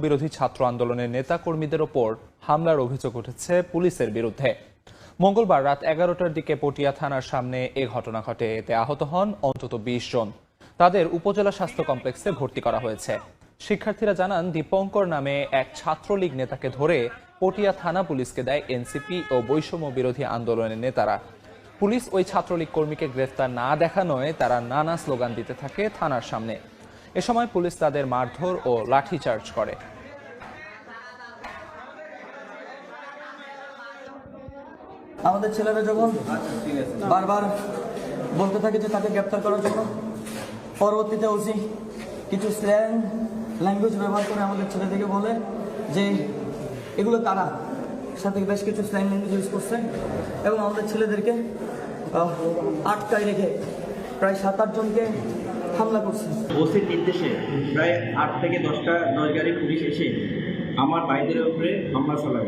বিরোধী ছাত্র আন্দোলনের নেতা কর্মীদের ওপর হামলার অভিযোগ উঠেছে পুলিশের বিরুদ্ধে। মঙ্গলবার রাত 11টার দিকে পটিয়া থানার সামনে এ ঘটনা ঘটে। এতে আহত হন অন্তত 20 জন। তাদের উপজেলা স্বাস্থ্য কমপ্লেক্সে ভর্তি করা হয়েছে। শিক্ষার্থীরা জানান, দীপঙ্কর নামে এক ছাত্রলীগ নেতাকে ধরে পটিয়া থানা পুলিশকে দেয় এনসিপি ও বৈষম্য বিরোধী আন্দোলনের নেতারা। পুলিশ ওই ছাত্রলীগ কর্মীকে গ্রেফতার না দেখানোয় তারা নানা স্লোগান দিতে থাকে থানার সামনে। এ সময় পুলিশ তাদের মারধর ও লাঠিচার্জ করে। আমাদের ছেলেরা যখন বারবার বলতে থাকে যে তাকে গ্রেপ্তার করার জন্য, পরবর্তীতে ওসি কিছু স্ল্যাং ল্যাঙ্গুয়েজ ব্যবহার করে আমাদের ছেলেদেরকে বলে যে এগুলো তারা, সাথে বেশ কিছু স্ল্যাং ল্যাঙ্গুয়েজ ইউজ করছে এবং আমাদের ছেলেদেরকে আটকায় রেখে প্রায় 7-8 জনকে হামলা করছে। ওসির নির্দেশে প্রায় 8 থেকে 10 গাড়ি পুলিশ এসে আমার ভাইদের উপরে হামলা চালায়।